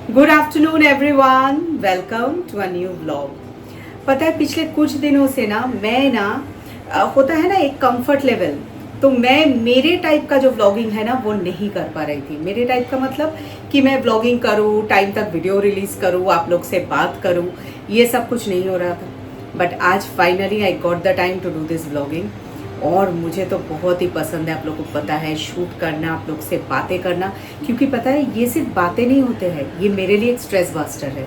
Good afternoon everyone, welcome to a new vlog. पता है पिछले कुछ दिनों से ना होता है ना एक कंफर्ट लेवल, तो मैं मेरे टाइप का जो व्लॉगिंग है ना वो नहीं कर पा रही थी। मेरे टाइप का मतलब कि मैं व्लॉगिंग करूँ, टाइम तक वीडियो रिलीज़ करूँ, आप लोग से बात करूँ, ये सब कुछ नहीं हो रहा था। बट आज finally I got the time to do this vlogging, और मुझे तो बहुत ही पसंद है। आप लोगों को पता है शूट करना, आप लोग से बातें करना, क्योंकि पता है ये सिर्फ बातें नहीं होते हैं, ये मेरे लिए एक स्ट्रेस बस्टर है।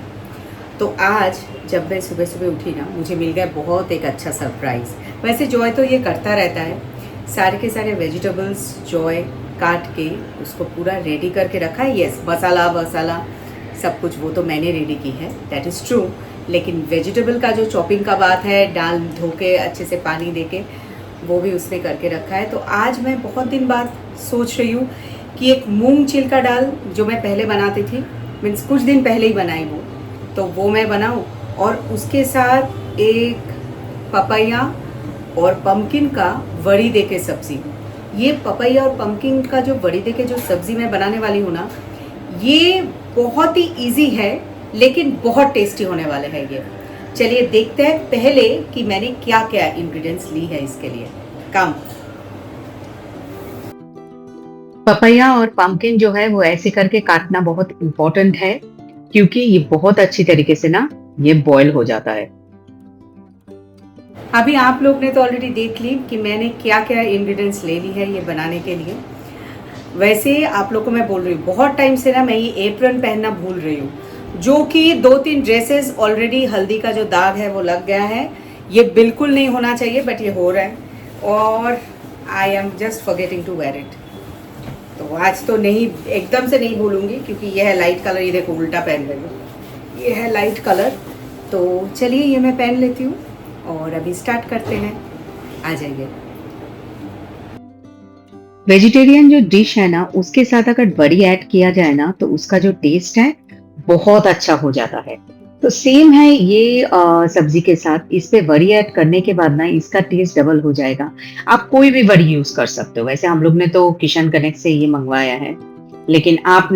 तो आज जब मैं सुबह सुबह उठी ना, मुझे मिल गया बहुत एक अच्छा सरप्राइज़। वैसे जॉय तो ये करता रहता है, सारे के सारे वेजिटेबल्स जॉय काट के उसको पूरा रेडी करके रखा है। यस, मसाला वसाला सब कुछ वो तो मैंने रेडी की है, दैट इज़ ट्रू। लेकिन वेजिटेबल का जो चॉपिंग का बात है, दाल धो के अच्छे से पानी दे के, वो भी उसने करके रखा है। तो आज मैं बहुत दिन बाद सोच रही हूँ कि एक मूंग छिलका दाल जो मैं पहले बनाती थी, मीन्स कुछ दिन पहले ही बनाई वो मैं बनाऊँ, और उसके साथ एक पपैया और पम्पकिन का वड़ी दे के सब्ज़ी। ये पपैया और पम्पकिन का जो वड़ी दे के जो सब्ज़ी मैं बनाने वाली हूँ ना, ये बहुत ही इजी है लेकिन बहुत टेस्टी होने वाले हैं ये। चलिए देखते हैं पहले कि मैंने क्या क्या इंग्रेडिएंट्स ली है इसके लिए। कम पपैया और पंपकिन जो है वो ऐसे करके काटना बहुत इम्पोर्टेंट है, क्योंकि ये बहुत अच्छी तरीके से ना ये बॉयल हो जाता है। अभी आप लोग ने तो ऑलरेडी देख ली कि मैंने क्या क्या इंग्रेडिएंट्स ले ली है ये बनाने के लिए। वैसे आप लोग को मैं बोल रही हूँ, बहुत टाइम से ना मैं ये एप्रन पहनना भूल रही हूँ, जो कि 2-3 ड्रेसेस ऑलरेडी हल्दी का जो दाग है वो लग गया है। ये बिल्कुल नहीं होना चाहिए बट ये हो रहा है, और I am just forgetting to wear it. तो आज तो नहीं, एकदम से नहीं भूलूंगी, क्योंकि यह है लाइट कलर। ये देखो उल्टा पहन रही हूँ, ये है लाइट कलर। तो चलिए ये मैं पहन लेती हूँ और अभी स्टार्ट करते हैं। आ जाइए। वेजिटेरियन जो डिश है ना, उसके साथ अगर वड़ी ऐड किया जाए ना, तो उसका जो टेस्ट है बहुत अच्छा हो जाता है। तो सेम है ये सब्जी के साथ, इस पे वड़ी ऐड करने के बाद ना इसका टेस्ट डबल हो जाएगा। आप कोई भी वड़ी यूज कर सकते हो। वैसे हम लोग ने तो किशन कनेक्ट से ये मंगवाया है, लेकिन आप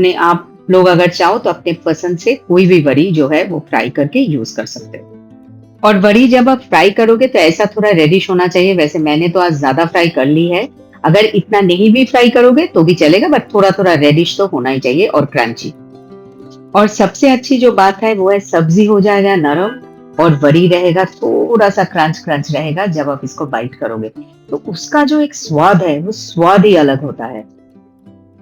लोग अगर चाहो तो अपने पसंद से कोई भी वड़ी जो है वो फ्राई करके यूज कर सकते हो। और वड़ी जब आप फ्राई करोगे तो ऐसा थोड़ा रेडिश होना चाहिए। वैसे मैंने तो आज ज्यादा फ्राई कर ली है, अगर इतना नहीं भी फ्राई करोगे तो भी चलेगा, बट थोड़ा थोड़ा रेडिश तो होना ही चाहिए और क्रंची। और सबसे अच्छी जो बात है वो है सब्जी हो जाएगा नरम, और वड़ी रहेगा थोड़ा सा क्रंच क्रंच रहेगा जब आप इसको बाइट करोगे, तो उसका जो एक स्वाद है वो स्वाद ही अलग होता है।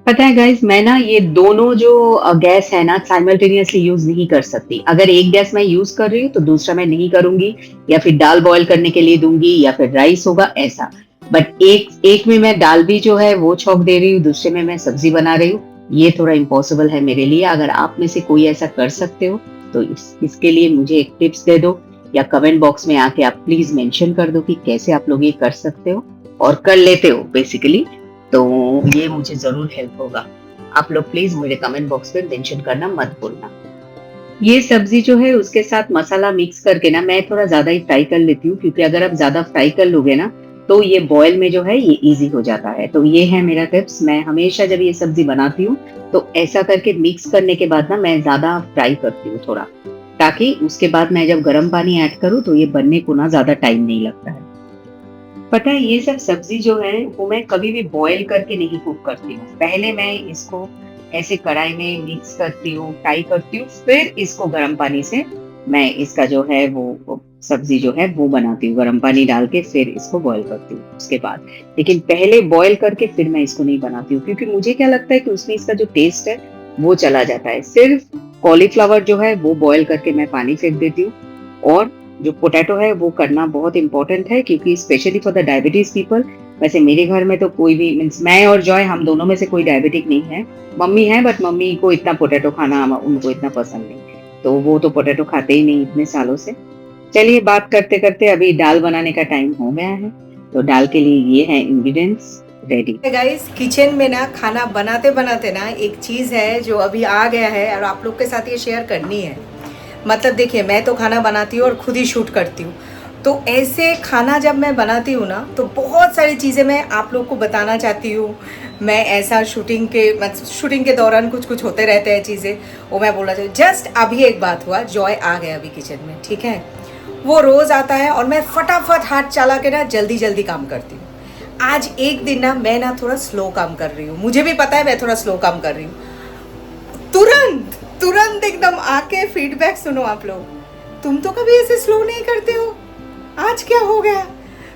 पता है गाइस, मैं ना ये दोनों जो गैस है ना साइमल्टेनियसली यूज नहीं कर सकती। अगर एक गैस मैं यूज कर रही हूँ तो दूसरा मैं नहीं करूंगी, या फिर दाल बॉईल करने के लिए दूंगी, या फिर राइस होगा ऐसा। बट एक एक में मैं दाल भी जो है वो छौंक दे रही हूँ, दूसरे में मैं सब्जी बना रही हूँ। ये थोड़ा इम्पॉसिबल है मेरे लिए। अगर आप में से कोई ऐसा कर सकते हो तो इसके लिए मुझे एक टिप्स दे दो, या कमेंट बॉक्स में आके आप प्लीज मेंशन कर दो कि कैसे आप लोग ये कर सकते हो और कर लेते हो बेसिकली। तो ये मुझे जरूर हेल्प होगा। आप लोग प्लीज मुझे कमेंट बॉक्स पे मेंशन करना मत भूलना। ये सब्जी जो है उसके साथ मसाला मिक्स करके ना मैं थोड़ा ज्यादा ही फ्राई कर लेती हूँ, क्योंकि अगर आप ज्यादा फ्राई कर लोगे ना तो ये बॉयल में जो है ये इजी हो जाता है। तो ये है मेरा टिप्स। मैं हमेशा जब ये सब्जी बनाती हूँ तो ऐसा करके मिक्स करने के बाद ना मैं ज्यादा फ्राई करती हूँ थोड़ा, ताकि उसके बाद मैं जब गर्म पानी ऐड करूँ तो ये बनने को ना ज्यादा टाइम नहीं लगता है। पता है ये सब सब्जी जो है वो मैं कभी भी बॉईल करके नहीं कुक करती हूँ। पहले मैं इसको ऐसे कढ़ाई में मिक्स करती हूँ, फ्राई करती हूँ, फिर इसको गर्म पानी से मैं इसका जो है वो सब्जी जो है वो बनाती हूँ। गर्म पानी डाल के फिर इसको बॉईल करती हूँ उसके बाद। लेकिन पहले बॉईल करके फिर मैं इसको नहीं बनाती हूँ, क्योंकि मुझे क्या लगता है कि उसमें इसका जो टेस्ट है वो चला जाता है। सिर्फ कॉलीफ्लावर जो है वो बॉईल करके मैं पानी फेंक देती हूँ, और जो पोटैटो है वो करना बहुत इंपॉर्टेंट है, क्योंकि specially for the diabetes people. वैसे मेरे घर में तो कोई भी, मीन्स मैं और जॉय हम दोनों में से कोई डायबिटिक नहीं है। मम्मी है, बट मम्मी को इतना पोटैटो खाना उनको इतना पसंद नहीं, तो वो तो पोटैटो खाते ही नहीं इतने सालों से। चलिए बात करते करते अभी दाल बनाने का टाइम हो गया है, तो दाल के लिए ये है इंग्रेडिएंट्स रेडी। गाइस, किचन में ना खाना बनाते बनाते ना एक चीज़ है जो अभी आ गया है और आप लोग के साथ ये शेयर करनी है। मतलब देखिए, मैं तो खाना बनाती हूँ और खुद ही शूट करती हूँ, तो ऐसे खाना जब मैं बनाती हूँ ना तो बहुत सारी चीज़ें मैं आप लोग को बताना चाहती हूँ। मैं ऐसा शूटिंग के दौरान कुछ कुछ होते रहते हैं चीज़ें, वो मैं बोलना चाहती हूँ। जस्ट अभी एक बात हुआ, जॉय आ गया अभी किचन में, ठीक है। वो रोज़ आता है और मैं फटाफट हाथ चला के ना जल्दी जल्दी काम करती हूँ। आज एक दिन ना मैं ना थोड़ा स्लो काम कर रही हूँ, मुझे भी पता है मैं थोड़ा स्लो काम कर रही हूँ। तुरंत तुरंत एकदम आके फीडबैक सुनो आप लोग, तुम तो कभी ऐसे स्लो नहीं करते हो, आज क्या हो गया।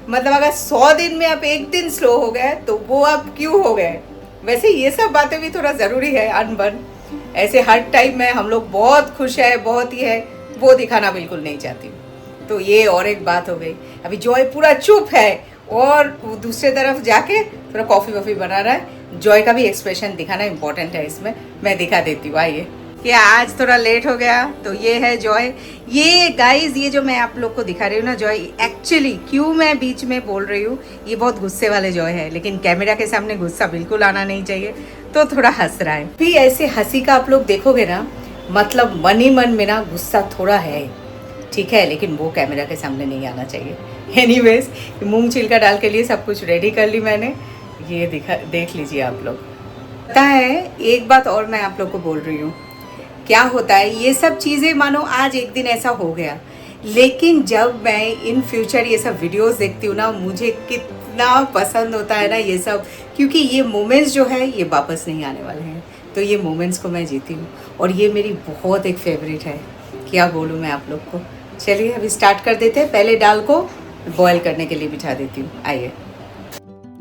मतलब अगर 100 दिन में आप एक दिन स्लो हो गए तो वो आप क्यों हो गए। वैसे ये सब बातें भी थोड़ा ज़रूरी है अनबन, ऐसे हर टाइम में हम लोग बहुत खुश है बहुत ही है वो दिखाना बिल्कुल नहीं चाहती हूँ। तो ये और एक बात हो गई। अभी जॉय पूरा चुप है और वो दूसरे तरफ जाके थोड़ा कॉफ़ी वॉफ़ी बना रहा है। जॉय का भी एक्सप्रेशन दिखाना इम्पोर्टेंट है इसमें, मैं दिखा देती हूँ। आइए, कि आज थोड़ा लेट हो गया। तो ये है जॉय। ये गाइस, ये जो मैं आप लोग को दिखा रही हूँ ना जॉय, एक्चुअली क्यों मैं बीच में बोल रही हूँ, ये बहुत गुस्से वाले जॉय है, लेकिन कैमरा के सामने गुस्सा बिल्कुल आना नहीं चाहिए, तो थोड़ा हंस रहा है। भी ऐसे हंसी का आप लोग देखोगे ना, मतलब मन ही मन में ना गुस्सा थोड़ा है, ठीक है, लेकिन वो कैमरा के सामने नहीं आना चाहिए। एनीवेज, मूंग छिलका डाल के लिए सब कुछ रेडी कर ली मैंने, ये देख लीजिए आप लोग। पता है एक बात और मैं आप लोग को बोल रही हूँ, क्या होता है ये सब चीज़ें, मानो आज एक दिन ऐसा हो गया, लेकिन जब मैं इन फ्यूचर ये सब वीडियोस देखती हूँ ना, मुझे कितना पसंद होता है ना ये सब, क्योंकि ये मोमेंट्स जो है ये वापस नहीं आने वाले हैं। तो ये मोमेंट्स को मैं जीती हूँ और ये मेरी बहुत एक फेवरेट है, क्या बोलूँ मैं आप लोग को। चलिए अभी स्टार्ट कर देते हैं। पहले दाल को बॉयल करने के लिए बिठा देती हूँ, आइए।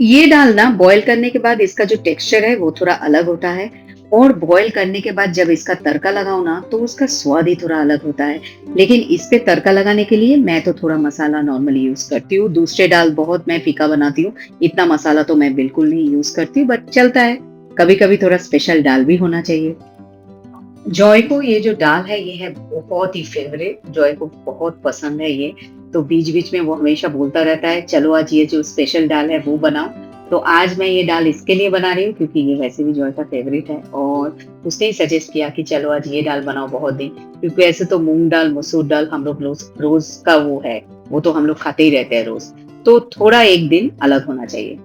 ये दाल ना बॉईल करने के बाद इसका जो टेक्सचर है वो थोड़ा अलग होता है, और बॉईल करने के बाद जब इसका तड़का लगाओ ना तो उसका स्वाद ही थोड़ा अलग होता है। लेकिन इस पे तड़का लगाने के लिए मैं तो थोड़ा मसाला नॉर्मली यूज करती हूँ। दूसरे दाल बहुत मैं फीका बनाती हूँ, इतना मसाला तो मैं बिल्कुल नहीं यूज करती, बट चलता है, कभी कभी थोड़ा स्पेशल दाल भी होना चाहिए। जॉय को ये जो दाल है ये है बहुत ही फेवरेट, जॉय को बहुत पसंद है ये। तो बीच बीच में वो हमेशा बोलता रहता है चलो आज ये जो स्पेशल दाल है वो बनाओ। तो आज मैं ये दाल इसके लिए बना रही हूँ क्योंकि ये वैसे भी जॉय का फेवरेट है, और उसने ही सजेस्ट किया कि चलो आज ये दाल बनाओ बहुत दिन, क्योंकि ऐसे तो मूंग दाल मसूर दाल हम लोग रोज का वो है, वो तो हम लोग खाते ही रहते हैं रोज। तो थोड़ा एक दिन अलग होना चाहिए।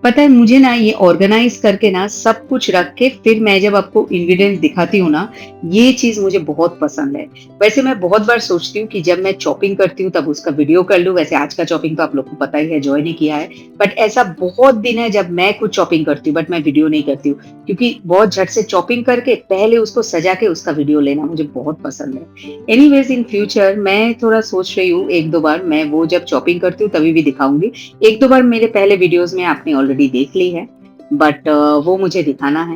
पता है मुझे ना ये ऑर्गेनाइज करके ना सब कुछ रख के फिर मैं जब आपको इंग्रेडिएंट्स दिखाती हूँ ना, ये चीज मुझे बहुत पसंद है। वैसे मैं बहुत बार सोचती हूँ कि जब मैं चॉपिंग करती हूँ तब उसका वीडियो कर लूँ। वैसे आज का चॉपिंग तो आप लोग को पता ही है, जॉय ने किया है, बट ऐसा बहुत दिन है जब मैं कुछ चॉपिंग करती हूँ बट मैं वीडियो नहीं करती हूँ, क्योंकि बहुत झट से चॉपिंग करके पहले उसको सजा के उसका वीडियो लेना मुझे बहुत पसंद है। एनीवेज इन फ्यूचर मैं थोड़ा सोच रही हूँ एक दो बार मैं वो जब चॉपिंग करती हूँ तभी भी दिखाऊंगी। एक दो बार मेरे पहले वीडियोस में आपने ऑलरेडी देख ली है, बट वो मुझे दिखाना है,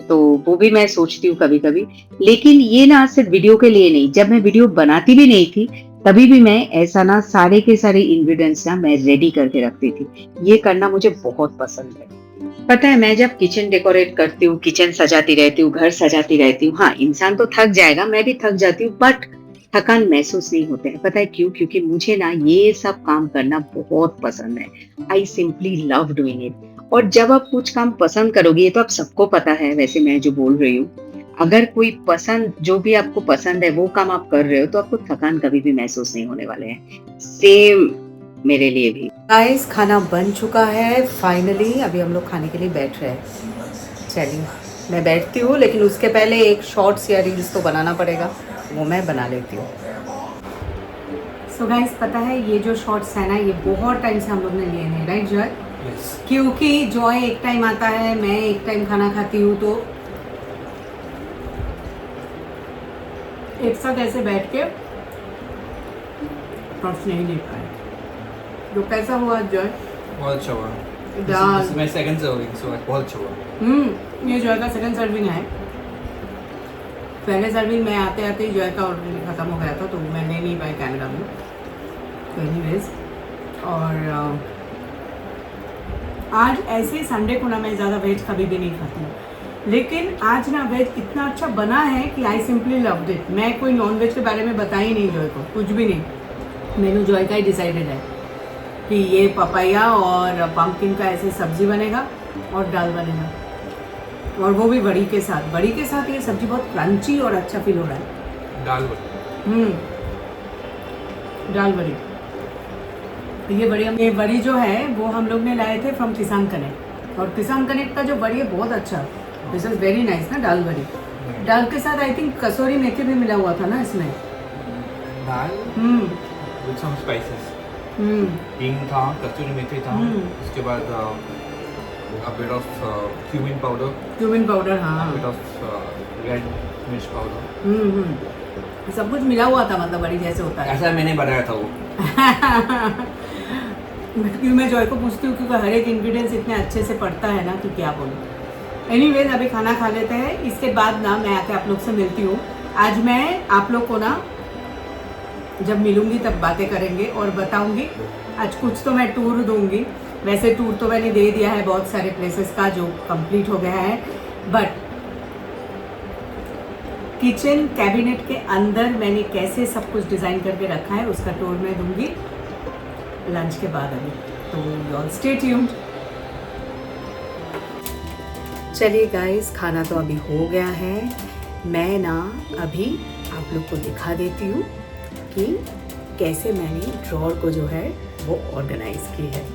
तो वो भी मैं सोचती हूँ कभी कभी। लेकिन ये ना सिर्फ वीडियो के लिए नहीं, जब मैं वीडियो बनाती भी नहीं थी तभी भी मैं ऐसा ना सारे के सारे इंग्रेडिएंट्स ना मैं रेडी करके रखती थी। ये करना मुझे बहुत पसंद है। पता है मैं जब किचन डेकोरेट करती हूँ, किचन सजाती रहती हूँ, घर सजाती रहती हूँ, हाँ इंसान तो थक जाएगा, मैं भी थक जाती हूँ, बट थकान महसूस नहीं होते हैं। पता है क्यों? क्योंकि मुझे ना ये सब काम करना बहुत पसंद है। I simply love doing it. और जब आप कुछ काम पसंद करोगे, ये तो आप सबको पता है, वैसे मैं जो बोल रही हूँ, अगर कोई पसंद, जो भी आपको पसंद है वो काम आप कर रहे हो तो आपको थकान कभी भी महसूस नहीं होने वाले हैं। सेम मेरे लिए भी। गाइस, खाना बन चुका है फाइनली, अभी हम लोग खाने के लिए बैठ रहे हैं। चलिए मैं बैठती हूँ, लेकिन उसके पहले एक शॉर्ट्स या रील्स तो बनाना पड़ेगा, वो मैं बना लेती हूँ। सो गाइस, पता है ये जो शॉर्ट्स है ना, ये बहुत टाइम से हम लोग ने लिए हैं, राइट जॉय? क्योंकि जॉय एक टाइम आता है, मैं एक टाइम खाना खाती हूँ, तो एक साथ ऐसे बैठ के शॉर्ट्स नहीं देख पाए। तो कैसा हुआ जॉय? बहुत अच्छा हुआ। दाल, This is my second serving, so बहुत अच्छा हुआ। ये जॉय का सेकंड सर्विंग है। पहले सर्विंग में आते आते ही जॉय का ऑलरेडी ख़त्म हो गया था, तो मैं ले नहीं पाई कैमरा में। तो एनीवेज, और आज ऐसे संडे को ना मैं ज़्यादा वेज कभी भी नहीं खाती हूँ, लेकिन आज ना वेज इतना अच्छा बना है कि आई सिंपली लव्ड इट। मैं कोई नॉन वेज के बारे में बताई ही नहीं जॉय को, कुछ भी नहीं। मेनू जॉय का ही डिसाइडेड है कि ये पपाया और पम्पकिन का ऐसे सब्जी बनेगा और दाल बनेगा, और वो भी बड़ी के साथ। बड़ी के साथ ये सब्जी बहुत क्रंची और अच्छा फील हो रहा है। दाल बड़ी। दाल बड़ी। ये बड़ी जो है वो हम लोग ने लाए थे फ्रॉम किसान कनेक्ट, और किसान कनेक्ट का जो बड़ी है बहुत अच्छा, दिस इज वेरी नाइस ना। दाल बड़ी, दाल के साथ आई थिंक कसूरी मेथी भी मिला हुआ था ना इसमें। दाल with some spices. हींग था, कसूरी मेथी था, उसके बाद a bit of cumin powder, cumin powder, a हाँ। bit of red मिर्च पाउडर। सब कुछ मिला हुआ था, मतलब बड़ी जैसे होता है। ऐसा मैंने बनाया था वो। क्योंकि मैं जॉय को पूछती हूँ क्योंकि हर एक इंग्रेडिएंट्स इतने अच्छे से पड़ता है ना कि क्या बोलूँ। एनीवेज अभी खाना खा लेते हैं, इसके बाद ना मैं आके आप लोग से मिलती हूँ। आज मैं आप लोग को ना जब मिलूंगी तब बातें करेंगे और बताऊंगी। आज कुछ तो मैं टूर दूंगी, वैसे टूर तो मैंने दे दिया है बहुत सारे प्लेसेस का जो कंप्लीट हो गया है, बट किचन कैबिनेट के अंदर मैंने कैसे सब कुछ डिज़ाइन करके रखा है उसका टूर मैं दूंगी लंच के बाद अभी, तो यू ऑल स्टे ट्यून्ड। चलिए गाइस, खाना तो अभी हो गया है। मैं ना अभी आप लोग को दिखा देती हूँ कि कैसे मैंने ड्रॉअर को जो है वो ऑर्गेनाइज की है।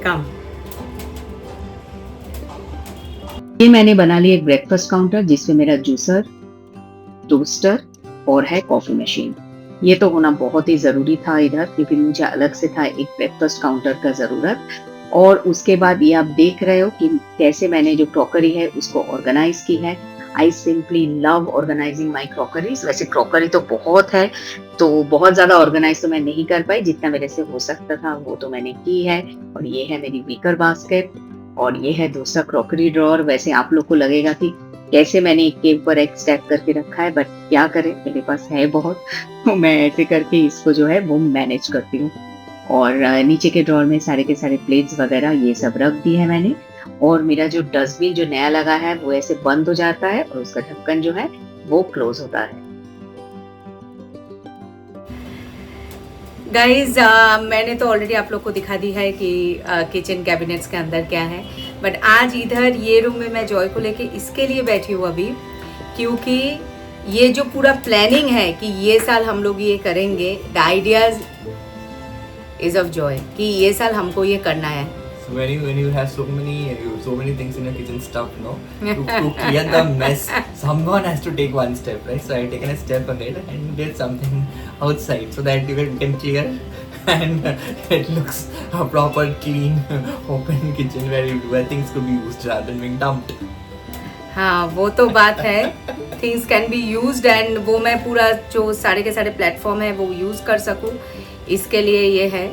कम ये मैंने बना लिया एक ब्रेकफास्ट काउंटर जिसमें मेरा जूसर, टोस्टर और है कॉफी मशीन। ये तो होना बहुत ही जरूरी था इधर, क्योंकि मुझे अलग से था एक ब्रेकफास्ट काउंटर का जरूरत। और उसके बाद ये आप देख रहे हो कि कैसे मैंने जो क्रॉकरी है उसको ऑर्गेनाइज की है। I simply love organising my crockeries. वैसे क्रॉकरी तो बहुत है, तो बहुत ज्यादा ऑर्गेनाइज तो मैं नहीं कर पाई, जितना मेरे से हो सकता था वो तो मैंने की है। और ये है मेरी वीकर बास्केट और ये है दूसरा क्रॉकरी ड्रॉअर। वैसे आप लोग को लगेगा कि कैसे मैंने एक के ऊपर एक स्टैक करके रखा है, बट क्या करें, मेरे पास है बहुत, तो मैं ऐसे करके इसको जो है वो मैनेज करती हूँ। और नीचे के ड्रॉअर में सारे के सारे प्लेट्स वगैरह ये सब रख दिए है मैंने। और मेरा जो डस्टबिन जो नया लगा है वो ऐसे बंद हो जाता है और उसका ढक्कन जो है वो क्लोज होता है। गाइज मैंने तो ऑलरेडी आप लोग को दिखा दी है कि किचन कैबिनेट्स के अंदर क्या है, बट आज इधर ये रूम में मैं जॉय को लेके इसके लिए बैठी हूँ अभी, क्योंकि ये जो पूरा प्लानिंग है कि ये साल हम लोग ये करेंगे, the ideas is of Joy कि ये साल हमको ये करना है। So when you have so many things in your kitchen stuff, no, to clear the mess, someone has to take one step, right? So I've taken a step ahead and did something outside so that you can clear and it looks a proper clean open kitchen where things could be used rather than being dumped. हाँ वो तो बात है, things can be used and वो मैं पूरा जो सारे के सारे प्लेटफॉर्म है वो यूज़ कर सकूँ, इसके लिए ये है।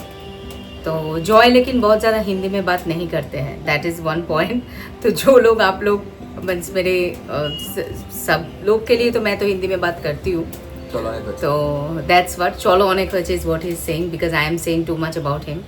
तो जॉय लेकिन बहुत ज़्यादा हिंदी में बात नहीं करते हैं, दैट इज़ वन पॉइंट। तो जो लोग आप लोग मीन्स मेरे सब लोग के लिए तो मैं तो हिंदी में बात करती हूँ, तो दैट्स व्हाट चलो on is what he is saying because I am saying too much about him.